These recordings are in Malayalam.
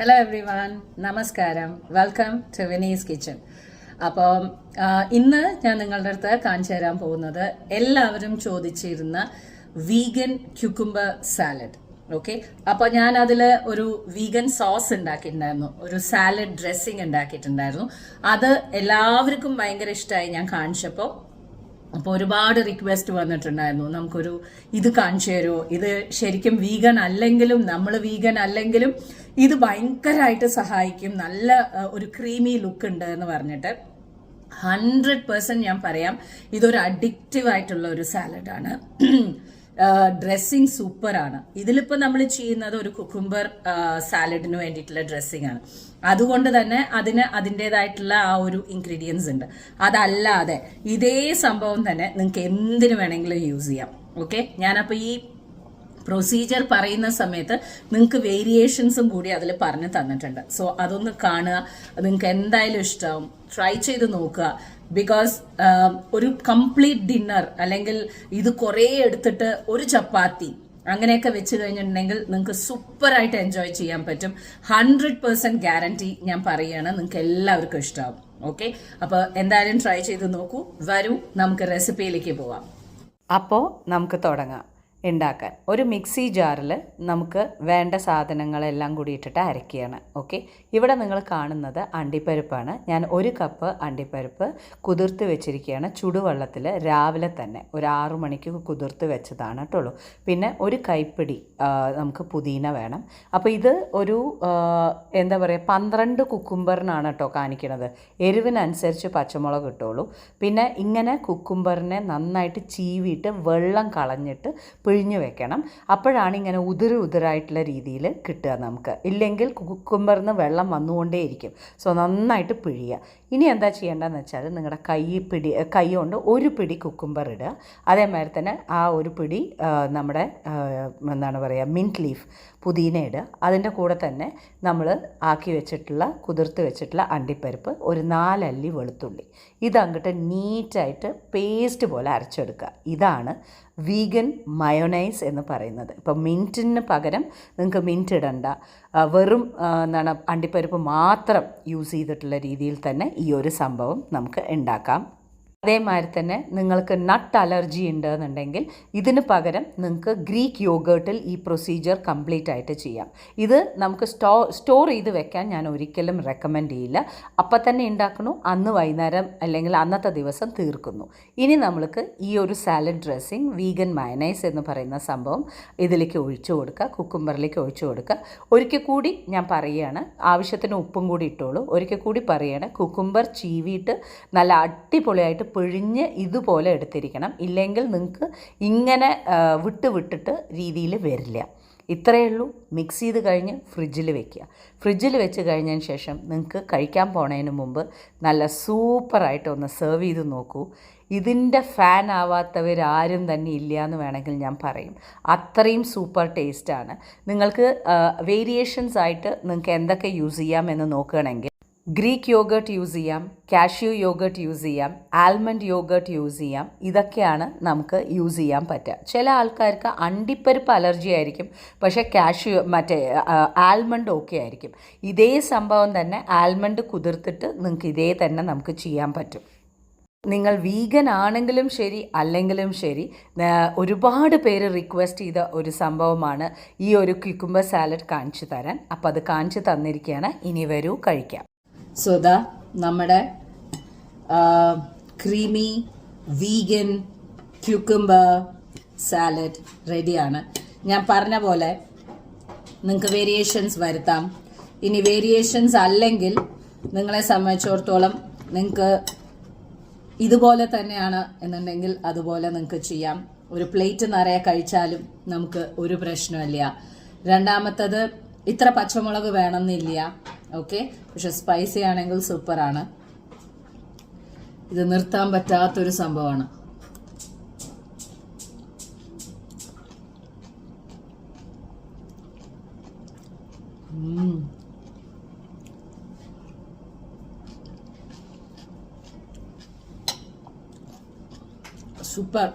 ഹലോ എവ്രി വൺ, നമസ്കാരം. Welcome to Vinee's kitchen. അപ്പം ഇന്ന് ഞാൻ നിങ്ങളുടെ അടുത്ത് കാണിച്ചു തരാൻ പോകുന്നത് എല്ലാവരും ചോദിച്ചിരുന്ന വീഗൻ ക്യുക്കുംബർ സാലഡ്. ഓക്കെ, അപ്പോൾ ഞാൻ അതിൽ ഒരു വീഗൻ സോസ് ഉണ്ടാക്കിയിട്ടുണ്ടായിരുന്നു, ഒരു സാലഡ് ഡ്രസ്സിങ് ഉണ്ടാക്കിയിട്ടുണ്ടായിരുന്നു. അത് എല്ലാവർക്കും ഭയങ്കര ഇഷ്ടമായി ഞാൻ കാണിച്ചപ്പോൾ. അപ്പോൾ ഒരുപാട് റിക്വസ്റ്റ് വന്നിട്ടുണ്ടായിരുന്നു, നമുക്കൊരു ഇത് കാണിച്ചു തരുമോ, ഇത് ശരിക്കും വീഗൻ അല്ലെങ്കിലും നമ്മൾ വീഗൻ അല്ലെങ്കിലും ഇത് ഭയങ്കരമായിട്ട് സഹായിക്കും, നല്ല ഒരു ക്രീമി ലുക്ക് ഉണ്ട് എന്ന് പറഞ്ഞിട്ട് 100% ഞാൻ പറയാം, ഇതൊരു അഡിക്റ്റീവ് ആയിട്ടുള്ള ഒരു സാലഡാണ്. ഡ്രസ്സിങ് സൂപ്പറാണ്. ഇതിലിപ്പോൾ നമ്മൾ ചെയ്യുന്നത് ഒരു കുക്കുംബർ സാലഡിന് വേണ്ടിയിട്ടുള്ള ഡ്രസ്സിംഗ് ആണ്. അതുകൊണ്ട് തന്നെ അതിൻ്റെതായിട്ടുള്ള ആ ഒരു ഇൻഗ്രീഡിയൻസ് ഉണ്ട്. അതല്ലാതെ ഇതേ സംഭവം തന്നെ നിങ്ങൾക്ക് എന്തിനു വേണമെങ്കിലും യൂസ് ചെയ്യാം. ഓക്കെ, ഞാനപ്പോൾ ഈ പ്രൊസീജിയർ പറയുന്ന സമയത്ത് നിങ്ങൾക്ക് വേരിയേഷൻസും കൂടി അതിൽ പറഞ്ഞു തന്നിട്ടുണ്ട്. സോ അതൊന്ന് കാണുക, നിങ്ങൾക്ക് എന്തായാലും ഇഷ്ടമാവും, ട്രൈ ചെയ്ത് നോക്കുക. ബിക്കോസ് ഒരു കംപ്ലീറ്റ് ഡിന്നർ അല്ലെങ്കിൽ ഇത് കുറേ എടുത്തിട്ട് ഒരു ചപ്പാത്തി അങ്ങനെയൊക്കെ വെച്ച് കഴിഞ്ഞിട്ടുണ്ടെങ്കിൽ നിങ്ങൾക്ക് സൂപ്പറായിട്ട് എൻജോയ് ചെയ്യാൻ പറ്റും. 100% ഗ്യാരണ്ടി ഞാൻ പറയുകയാണ്, നിങ്ങൾക്ക് എല്ലാവർക്കും ഇഷ്ടമാവും. ഓക്കെ, അപ്പോൾ എന്തായാലും ട്രൈ ചെയ്ത് നോക്കൂ. വരൂ, നമുക്ക് റെസിപ്പിയിലേക്ക് പോവാം. അപ്പോൾ നമുക്ക് തുടങ്ങാം ഉണ്ടാക്കാൻ. ഒരു മിക്സി ജാറിൽ നമുക്ക് വേണ്ട സാധനങ്ങളെല്ലാം കൂടി ഇട്ടിട്ട് അരക്കുകയാണ്. ഓക്കെ, ഇവിടെ നിങ്ങൾ കാണുന്നത് അണ്ടിപ്പരിപ്പാണ്. ഞാൻ 1 കപ്പ് അണ്ടിപ്പരിപ്പ് കുതിർത്ത് വെച്ചിരിക്കുകയാണ് ചുടുവെള്ളത്തിൽ. രാവിലെ തന്നെ ഒരു 6 മണിക്ക് കുതിർത്ത് വെച്ചതാണ് കേട്ടുള്ളൂ. പിന്നെ ഒരു കൈപ്പിടി നമുക്ക് പുതിന വേണം. അപ്പോൾ ഇത് ഒരു എന്താ പറയുക 12 കുക്കുംബറിനാണ് കേട്ടോ കാണിക്കുന്നത്. എരിവിനനുസരിച്ച് പച്ചമുളക് ഇട്ടോളൂ. പിന്നെ ഇങ്ങനെ കുക്കുംബറിനെ നന്നായിട്ട് ചീവിയിട്ട് വെള്ളം കളഞ്ഞിട്ട് പിഴിഞ്ഞ് വെക്കണം. അപ്പോഴാണ് ഇങ്ങനെ ഉതിരായിട്ടുള്ള രീതിയിൽ കിട്ടുക നമുക്ക്. ഇല്ലെങ്കിൽ കുക്കുംബറിന് വെള്ളം വന്നുകൊണ്ടേയിരിക്കും. സോ നന്നായിട്ട് പിഴിയുക. ഇനി എന്താ ചെയ്യേണ്ടതെന്ന് വെച്ചാൽ നിങ്ങളുടെ കൈ കൊണ്ട് ഒരു പിടി കുക്കുംബർ ഇടുക. അതേമാതിരി തന്നെ ആ ഒരു പിടി നമ്മുടെ എന്താണ് പറയുക മിൻറ്റ് ലീഫ് പുതിന ഇടുക. അതിൻ്റെ കൂടെ തന്നെ നമ്മൾ കുതിർത്ത് വെച്ചിട്ടുള്ള അണ്ടിപ്പരിപ്പ്, ഒരു 4 അല്ലി വെളുത്തുള്ളി, ഇതങ്ങോട്ട് നീറ്റായിട്ട് പേസ്റ്റ് പോലെ അരച്ചെടുക്കുക. ഇതാണ് വീഗൻ മയോണൈസ് എന്ന് പറയുന്നത്. ഇപ്പം മിൻറ്റിന് പകരം നിങ്ങൾക്ക് മിൻറ്റ് ഇടണ്ട, വെറും അണ്ടിപ്പരിപ്പ് മാത്രം യൂസ് ചെയ്തിട്ടുള്ള രീതിയിൽ തന്നെ ഈ ഒരു സംഭവം നമുക്ക് ഉണ്ടാക്കാം. അതേമാതിരി തന്നെ നിങ്ങൾക്ക് നട്ട് അലർജി ഉണ്ടെന്നുണ്ടെങ്കിൽ ഇതിന് പകരം നിങ്ങൾക്ക് ഗ്രീക്ക് യോഗേർട്ടിൽ ഈ പ്രൊസീജിയർ കംപ്ലീറ്റ് ആയിട്ട് ചെയ്യാം. ഇത് നമുക്ക് സ്റ്റോർ ചെയ്ത് വെക്കാൻ ഞാൻ ഒരിക്കലും റെക്കമെൻഡ് ചെയ്യില്ല. അപ്പം തന്നെ ഉണ്ടാക്കുന്നു, അന്ന് വൈകുന്നേരം അല്ലെങ്കിൽ അന്നത്തെ ദിവസം തീർക്കുന്നു. ഇനി നമ്മൾക്ക് ഈ ഒരു സാലഡ് ഡ്രസ്സിങ് വീഗൻ മയനൈസ് എന്ന് പറയുന്ന സംഭവം ഇതിലേക്ക് ഒഴിച്ചു കൊടുക്കുക, കുക്കുംബറിലേക്ക് ഒഴിച്ചു കൊടുക്കുക. ഒരിക്കൽ കൂടി ഞാൻ പറയുകയാണ്, ആവശ്യത്തിന് ഉപ്പും കൂടി ഇട്ടോളൂ. ഒരിക്കൽ കൂടി പറയുകയാണ്, കുക്കുംബർ ചീവിയിട്ട് നല്ല അടിപൊളിയായിട്ട് പിഴിഞ്ഞ് ഇതുപോലെ എടുത്തിരിക്കണം. ഇല്ലെങ്കിൽ നിങ്ങൾക്ക് ഇങ്ങനെ വിട്ടിട്ട് രീതിയിൽ വരില്ല. ഇത്രയേ ഉള്ളൂ. മിക്സ് ചെയ്ത് കഴിഞ്ഞ് ഫ്രിഡ്ജിൽ വെക്കുക. ഫ്രിഡ്ജിൽ വെച്ച് കഴിഞ്ഞതിന് ശേഷം നിങ്ങൾക്ക് കഴിക്കാൻ പോണതിന് മുമ്പ് നല്ല സൂപ്പറായിട്ട് ഒന്ന് സെർവ് ചെയ്ത് നോക്കൂ. ഇതിൻ്റെ ഫാൻ ആവാത്തവരാരും തന്നെ ഇല്ല എന്ന് വേണമെങ്കിൽ ഞാൻ പറയും. അത്രയും സൂപ്പർ ടേസ്റ്റാണ്. നിങ്ങൾക്ക് വേരിയേഷൻസ് ആയിട്ട് നിങ്ങൾക്ക് എന്തൊക്കെ യൂസ് ചെയ്യാം എന്ന് നോക്കുകയാണെങ്കിൽ ഗ്രീക്ക് യോഗേർട്ട് യൂസ് ചെയ്യാം, കാഷ്യൂ യോഗേർട്ട് യൂസ് ചെയ്യാം, ആൽമണ്ട് യോഗേർട്ട് യൂസ് ചെയ്യാം. ഇതൊക്കെയാണ് നമുക്ക് യൂസ് ചെയ്യാൻ പറ്റുക. ചില ആൾക്കാർക്ക് അണ്ടിപ്പരിപ്പ് അലർജി ആയിരിക്കും, പക്ഷേ ആൽമണ്ട് ഓക്കെ ആയിരിക്കും. ഇതേ സംഭവം തന്നെ ആൽമണ്ട് കുതിർത്തിട്ട് നിങ്ങൾക്ക് ഇതേ തന്നെ നമുക്ക് ചെയ്യാൻ പറ്റും. നിങ്ങൾ വീഗൻ ആണെങ്കിലും ശരി അല്ലെങ്കിലും ശരി, ഒരുപാട് പേര് റിക്വസ്റ്റ് ചെയ്ത ഒരു സംഭവമാണ് ഈ ഒരു ക്യുക്കുംബർ സാലഡ് കാണിച്ചു തരാൻ. അപ്പോൾ അത് കാണിച്ചു തന്നിരിക്കുകയാണ്. ഇനി വരൂ കഴിക്കാം. സോ ദാ നമ്മുടെ ക്രീമി വീഗൻ ക്യുക്കുംബർ സാലഡ് റെഡിയാണ്. ഞാൻ പറഞ്ഞ പോലെ നിങ്ങൾക്ക് വേരിയേഷൻസ് വരുത്താം. ഇനി വേരിയേഷൻസ് അല്ലെങ്കിൽ നിങ്ങളെ സംബന്ധിച്ചിടത്തോളം നിങ്ങൾക്ക് ഇതുപോലെ തന്നെയാണ് എന്നുണ്ടെങ്കിൽ അതുപോലെ നിങ്ങൾക്ക് ചെയ്യാം. ഒരു പ്ലേറ്റ് നിറയെ കഴിച്ചാലും നമുക്ക് ഒരു പ്രശ്നമില്ല. രണ്ടാമത്തത് ഇത്ര പച്ചമുളക് വേണമെന്നില്ല. ഓക്കെ, പക്ഷെ സ്പൈസി ആണെങ്കിൽ സൂപ്പറാണ്. ഇത് നിർത്താൻ പറ്റാത്തൊരു സംഭവമാണ്. സൂപ്പർ.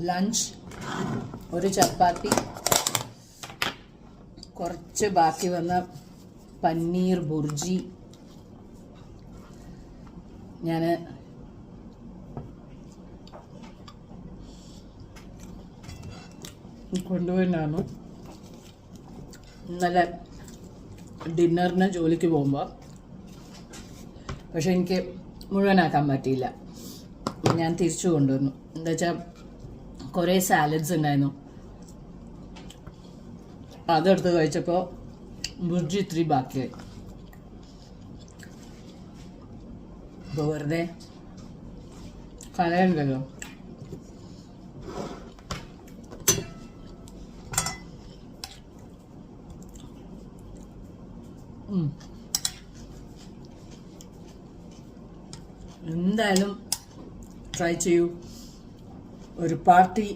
ലഞ്ച് ഒരു ചപ്പാത്തി കുറച്ച് ബാക്കി വന്ന പനീർ ബുർജി ഞാൻ കൊണ്ടുപോയിട്ടാണ് ഇന്നലെ ഡിന്നറിന് ജോലിക്ക് പോകുമ്പോൾ. പക്ഷെ എനിക്ക് മുഴുവനാക്കാൻ പറ്റിയില്ല, ഞാൻ തിരിച്ചു കൊണ്ടുവന്നു. എന്താ വെച്ചാൽ കുറേ സാലഡ്സ് ഉണ്ടായിരുന്നു, അതെടുത്ത് കഴിച്ചപ്പോൾ ബുർജി ഇത്തിരി ബാക്കിയായി. അപ്പോൾ വെറുതെ കളയണ്ടല്ലോ. എന്തായാലും ട്രൈ ചെയ്യൂ. ഒരു പാർട്ടി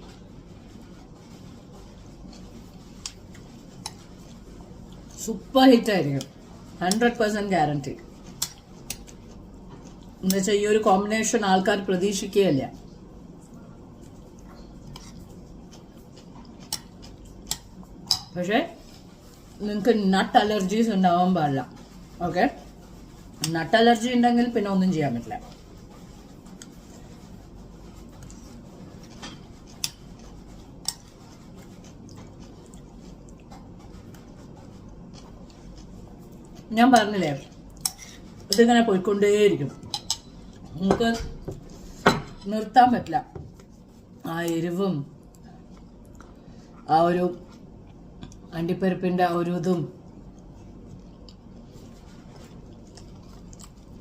സൂപ്പർ ഹിറ്റ് ആയിരിക്കും, 100% ഗ്യാരണ്ടി. എന്നുവെച്ചാൽ ഈ ഒരു കോമ്പിനേഷൻ ആൾക്കാർ പ്രതീക്ഷിക്കുകയല്ല. പക്ഷെ നിങ്ങൾക്ക് നട്ട് അലർജീസ് ഉണ്ടാവാൻ പാടില്ല. ഓക്കെ, നട്ട് അലർജി ഉണ്ടെങ്കിൽ പിന്നെ ഒന്നും ചെയ്യാൻ പറ്റില്ല. ഞാൻ പറഞ്ഞില്ലേ, ഇതിങ്ങനെ പോയിക്കൊണ്ടേയിരിക്കും, നമുക്ക് നിർത്താൻ പറ്റില്ല. ആ എരിവും ആ ഒരു അണ്ടിപ്പരിപ്പിൻ്റെ ആ ഒരു ഇതും.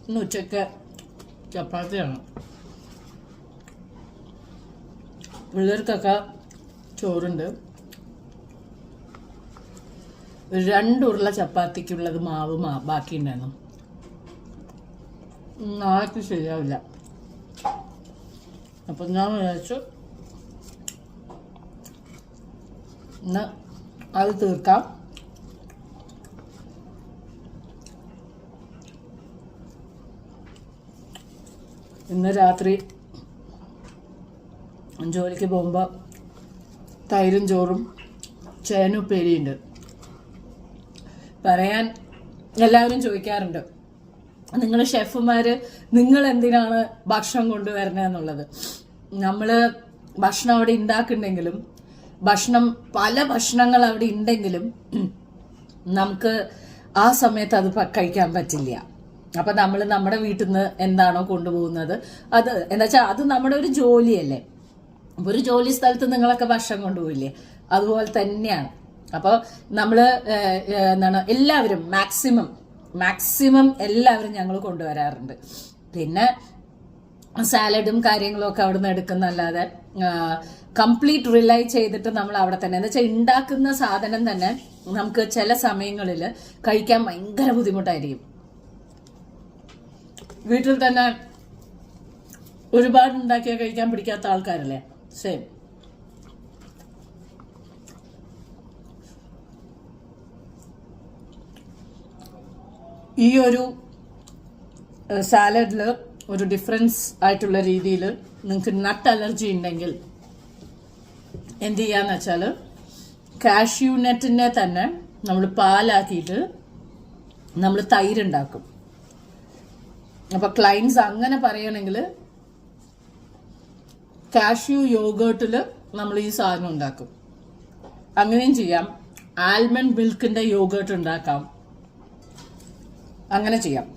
ഇന്ന് ഉച്ചയ്ക്ക് ചപ്പാത്തിയാണ്, പിള്ളേർക്കൊക്കെ ചോറുണ്ട്. 2 ഉരുള ചപ്പാത്തിക്കുള്ളത് മാവ് ബാക്കി ഉണ്ടായിരുന്നു. നാളേക്ക് ശരിയാവില്ല. അപ്പം ഞാൻ വിചാരിച്ചു ഇന്ന് അത് തീർക്കാം. ഇന്ന് രാത്രി ജോലിക്ക് പോകുമ്പോൾ തൈരും ചോറും ചേനുപ്പേരിയുണ്ട്. പറയാൻ എല്ലാവരും ചോദിക്കാറുണ്ട്, നിങ്ങൾ ഷെഫുമാർ നിങ്ങൾ എന്തിനാണ് ഭക്ഷണം കൊണ്ടുവരണതെന്നുള്ളത്. നമ്മൾ ഭക്ഷണം അവിടെ ഉണ്ടാക്കുന്നുണ്ടെങ്കിലും പല ഭക്ഷണങ്ങൾ അവിടെ ഉണ്ടെങ്കിലും നമുക്ക് ആ സമയത്ത് അത് കഴിക്കാൻ പറ്റില്ല. അപ്പം നമ്മൾ നമ്മുടെ വീട്ടിൽ നിന്ന് എന്താണോ കൊണ്ടുപോകുന്നത് അത് എന്താ വെച്ചാൽ അത് നമ്മുടെ ഒരു ജോലിയല്ലേ. ഒരു ജോലി സ്ഥലത്ത് നിങ്ങളൊക്കെ ഭക്ഷണം കൊണ്ടുപോയില്ലേ, അതുപോലെ തന്നെയാണ്. അപ്പോൾ നമ്മൾ എന്താണ് എല്ലാവരും മാക്സിമം എല്ലാവരും ഞങ്ങൾ കൊണ്ടുവരാറുണ്ട്. പിന്നെ സാലഡും കാര്യങ്ങളും ഒക്കെ അവിടെ നിന്ന് എടുക്കുന്നല്ലാതെ കംപ്ലീറ്റ് റിലൈ ചെയ്തിട്ട് നമ്മൾ അവിടെ തന്നെ എന്താ വെച്ചാൽ ഉണ്ടാക്കുന്ന സാധനം തന്നെ നമുക്ക് ചില സമയങ്ങളിൽ കഴിക്കാൻ ഭയങ്കര ബുദ്ധിമുട്ടായിരിക്കും. വീട്ടിൽ തന്നെ ഒരുപാട് ഉണ്ടാക്കിയാൽ കഴിക്കാൻ പിടിക്കാത്ത ആൾക്കാരല്ലേ, സെയിം. ഈ ഒരു സാലഡിൽ ഒരു ഡിഫറൻസ് ആയിട്ടുള്ള രീതിയിൽ നിങ്ങൾക്ക് നട്ട് അലർജി ഉണ്ടെങ്കിൽ എന്ത് ചെയ്യാന്ന് വെച്ചാൽ കാഷ്യൂ നട്ടിനെ തന്നെ നമ്മൾ പാലാക്കിയിട്ട് നമ്മൾ തൈരുണ്ടാക്കും. അപ്പോൾ ക്ലയൻസ് അങ്ങനെ പറയണമെങ്കിൽ കാഷ്യൂ യോഗേർട്ടിൽ നമ്മൾ ഈ സാധനം ഉണ്ടാക്കും. അങ്ങനെയും ചെയ്യാം. ആൽമണ്ട് മിൽക്കിൻ്റെ യോഗേർട്ട് ഉണ്ടാക്കാം, അങ്ങനെ ചെയ്യാം.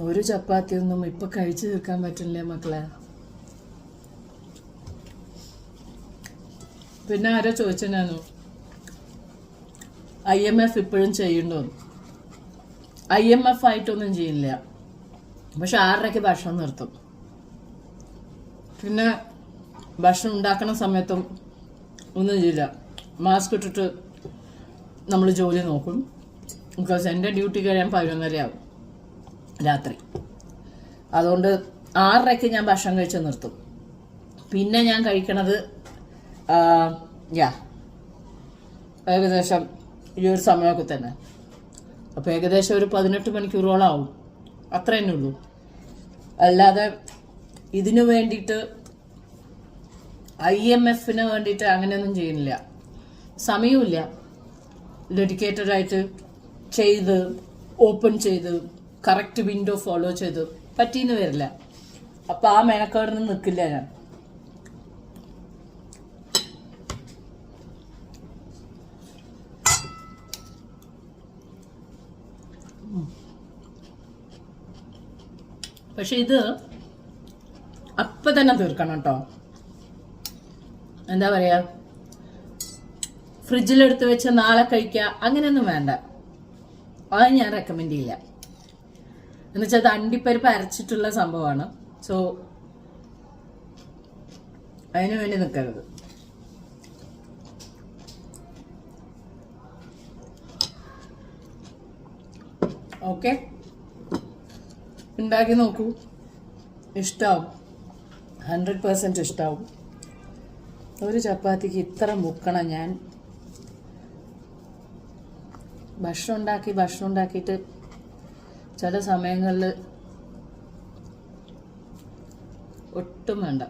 ഒരു ചപ്പാത്തിയൊന്നും ഇപ്പൊ കഴിച്ചു തീർക്കാൻ പറ്റില്ലേ മക്കളെ. പിന്നെ ആരോ ചോദിച്ചു IMF ഇപ്പോഴും ചെയ്യണ്ടോന്ന്. IMF ആയിട്ടൊന്നും ചെയ്യില്ല, പക്ഷെ 6:30 ഭക്ഷണം നിർത്തും. പിന്നെ ഭക്ഷണം ഉണ്ടാക്കണ സമയത്തും ഒന്നും ചെയ്യില്ല, മാസ്ക് ഇട്ടിട്ട് നമ്മൾ ജോലി നോക്കും. ബിക്കോസ് എൻ്റെ ഡ്യൂട്ടി കഴിയാൻ 11:30 ആവും രാത്രി. അതുകൊണ്ട് 6:30 ഞാൻ ഭക്ഷണം കഴിച്ച് നിർത്തും. പിന്നെ ഞാൻ കഴിക്കണത് ഏകദേശം ഈ ഒരു സമയമൊക്കെ തന്നെ. അപ്പോൾ ഏകദേശം ഒരു 18 മണിക്കൂറോളം ആവും, അത്ര തന്നെ ഉള്ളൂ. അല്ലാതെ ഇതിനു വേണ്ടിയിട്ട് IMFന് വേണ്ടിയിട്ട് അങ്ങനെയൊന്നും ചെയ്യുന്നില്ല. സമയമില്ല. ഡെഡിക്കേറ്റഡ് ആയിട്ട് ചെയ്ത് ഓപ്പൺ ചെയ്ത് കറക്റ്റ് വിൻഡോ ഫോളോ ചെയ്ത് പറ്റിയെന്ന് വരില്ല. അപ്പം ആ മെനക്കേടൊന്നും നിൽക്കില്ല ഞാൻ. പക്ഷെ ഇത് അപ്പം തന്നെ തീർക്കണം കേട്ടോ. എന്താ പറയാ, ഫ്രിഡ്ജിലെടുത്ത് വെച്ച് നാളെ കഴിക്കുക അങ്ങനെയൊന്നും വേണ്ട. അത് ഞാൻ റെക്കമെൻഡ് ചെയ്യില്ല. എന്നുവെച്ചാൽ അത് അണ്ടിപ്പരിപ്പ് അരച്ചിട്ടുള്ള സംഭവമാണ്. സോ അതിനു വേണ്ടി നിൽക്കരുത്. ഓക്കെ, ഉണ്ടാക്കി നോക്കൂ, ഇഷ്ടാവും, 100% ഇഷ്ടാവും. ഒരു ചപ്പാത്തിക്ക് ഇത്ര മുക്കണം. ഞാൻ ഭക്ഷണം ഉണ്ടാക്കിയിട്ട് ചില സമയങ്ങളിൽ ഒട്ടും വേണ്ട,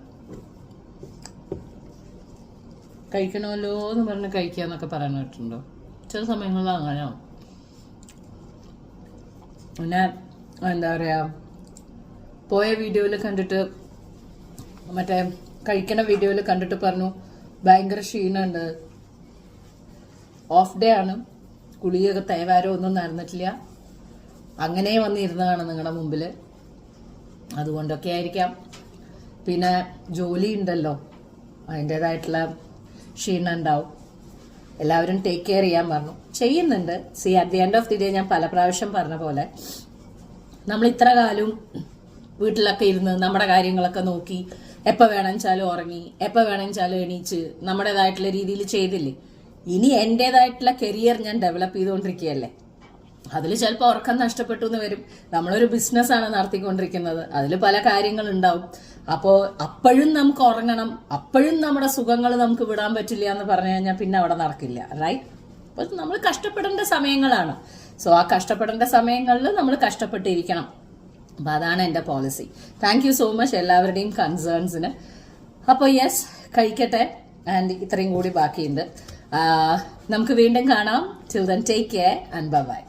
കഴിക്കണമല്ലോ എന്ന് പറഞ്ഞ് കഴിക്കുക എന്നൊക്കെ പറയാൻ കേട്ടിട്ടുണ്ടോ? ചില സമയങ്ങളിൽ അങ്ങനെയാവും. പിന്നെ എന്താ പറയുക, പോയ വീഡിയോയിൽ കണ്ടിട്ട്, മറ്റേ കഴിക്കണ വീഡിയോയിൽ കണ്ടിട്ട് പറഞ്ഞു ഭയങ്കര ക്ഷീണമുണ്ട്, ഓഫ് ഡേ ആണ്, കുളിയൊക്കെ തേവാരോ ഒന്നും നടന്നിട്ടില്ല, അങ്ങനെ വന്നിരുന്നതാണ് നിങ്ങളുടെ മുമ്പിൽ, അതുകൊണ്ടൊക്കെ ആയിരിക്കാം. പിന്നെ ജോലി ഉണ്ടല്ലോ, അതിൻ്റെതായിട്ടുള്ള ക്ഷീണം ഉണ്ടാവും. എല്ലാവരും ടേക്ക് കെയർ ചെയ്യാൻ പറഞ്ഞു, ചെയ്യുന്നുണ്ട്. At the end of the day ഞാൻ പല പ്രാവശ്യം പറഞ്ഞ പോലെ നമ്മൾ ഇത്ര കാലം വീട്ടിലൊക്കെ ഇരുന്ന് നമ്മുടെ കാര്യങ്ങളൊക്കെ നോക്കി എപ്പോൾ വേണമെന്നുവെച്ചാലും ഉറങ്ങി എപ്പോൾ വേണമെന്നുവെച്ചാലും എണീച്ച് നമ്മുടേതായിട്ടുള്ള രീതിയിൽ ചെയ്തില്ലേ. ഇനി എൻ്റേതായിട്ടുള്ള കരിയർ ഞാൻ ഡെവലപ്പ് ചെയ്തുകൊണ്ടിരിക്കുകയല്ലേ. അതിൽ ചിലപ്പോൾ ഉറക്കം നഷ്ടപ്പെട്ടു എന്ന് വരും. നമ്മളൊരു ബിസിനസ്സാണ് നടത്തിക്കൊണ്ടിരിക്കുന്നത്, അതിൽ പല കാര്യങ്ങളുണ്ടാവും. അപ്പോൾ അപ്പോഴും നമുക്ക് ഉറങ്ങണം, അപ്പോഴും നമ്മുടെ സുഖങ്ങൾ നമുക്ക് വിടാൻ പറ്റില്ല എന്ന് പറഞ്ഞു കഴിഞ്ഞാൽ പിന്നെ അവിടെ നടക്കില്ല, റൈറ്റ്? അപ്പോൾ നമ്മൾ കഷ്ടപ്പെടേണ്ട സമയങ്ങളാണ്. സോ ആ കഷ്ടപ്പെടേണ്ട സമയങ്ങളിൽ നമ്മൾ കഷ്ടപ്പെട്ടിരിക്കണം. അപ്പോൾ അതാണ് എൻ്റെ policy. Thank you so much എല്ലാവരുടെയും കൺസേൺസിന്. അപ്പോൾ യെസ്, കഴിക്കട്ടെ. ആൻഡ് ഇത്രയും കൂടി ബാക്കിയുണ്ട്. നമുക്ക് വീണ്ടും കാണാം. Till then take care and bye bye.